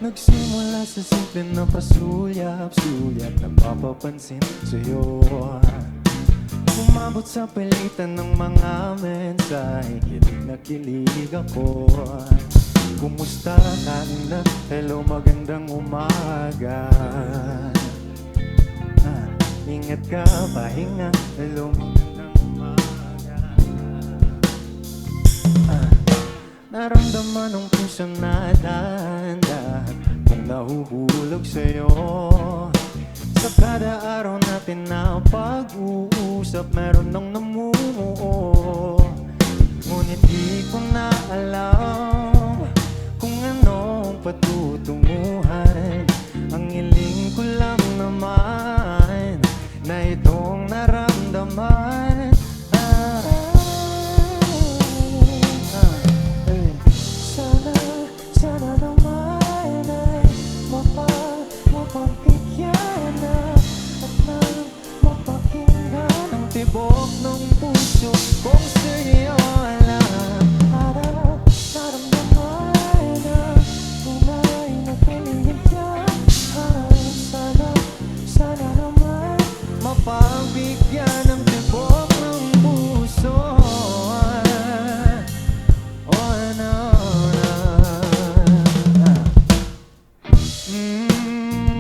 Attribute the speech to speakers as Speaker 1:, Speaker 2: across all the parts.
Speaker 1: Nagsimula sa simple na pasulyap-sulyap na mapapansin sa'yo. Umabot sa palitan ng mga mensahe, kilig na kilig ako. Kumusta ka na? Hello, magandang umaga. Ingat ka, pahinga. Hello, magandang umaga. Naramdaman ng puso na dahan-dahan kung nahuhulog sa'yo. Sa kada araw natin na pag-uusap, meron nang namumuo. Ngunit di ko na alam kung anong patutunguhan. Ang hiling ko lang naman na itong naramdaman. Sana naman ay mapagbigyan na at mapakinggan ang tibok ng puso kung sa'yo lang. Naramdaman na tunay na kailangan. Sana naman mapagbigyan ng tibok ng puso.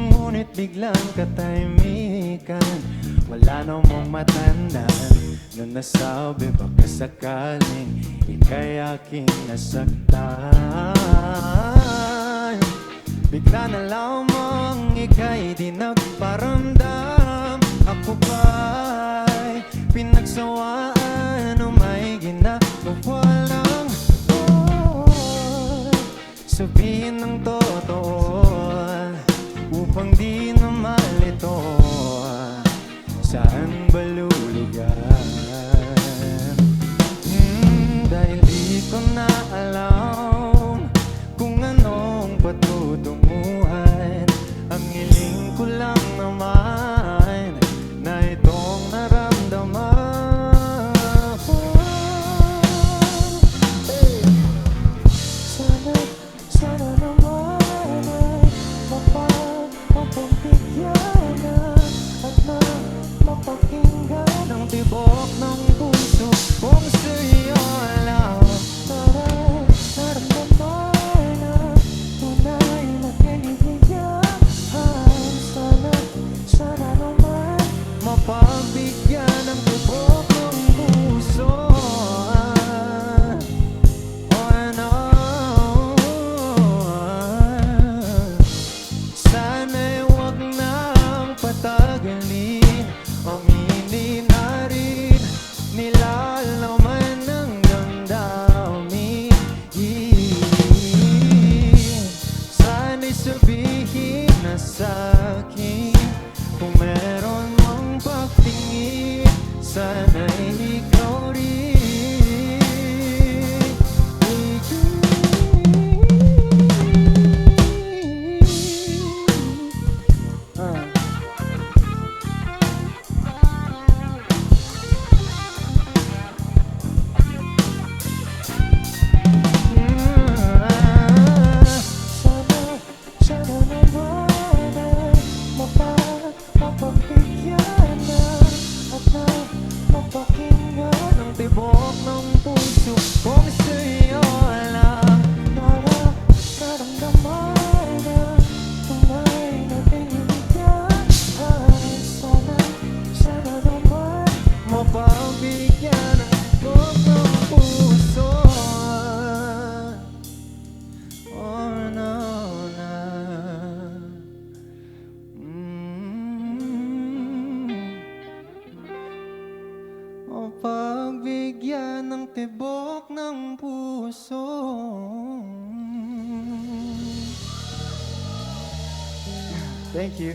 Speaker 1: Ngunit biglang katahimikan, wala namang matandaan na nasabi baka sakaling ika'y aking nasaktan. Bigla na lamang ika'y di nagparamdam. Ako ba'y pinagsawaan o may ginagawa lang? Sabihin ng totoo upang di na malito. Saan ba lulugan? Dahil di ko na alam kung anong patutunguhan. Ang hiling ko lang naman na itong naramdaman. Sana naman ay mapagbigyan na at mapakinggan ang tibok ng puso kung sa'yo lang. Naramdaman na tunay na kailangan. Sana naman mapagbigyan ng tibok ng puso. Patagalin, aminin na rin, nilalaman ng damdamin. Sana'y sabihin na sa'kin kung meron mang pagtingin. Sana'y ikaw rin. Mapagbigyan na at mapakinggan ang tibok ng puso kung sa'yo lang. Naramdaman na tunay na kailangan. Sana naman mapagbigyan ang tibok ng puso. Oh no, no. Pagbigyan ng tibok ng puso. Thank you.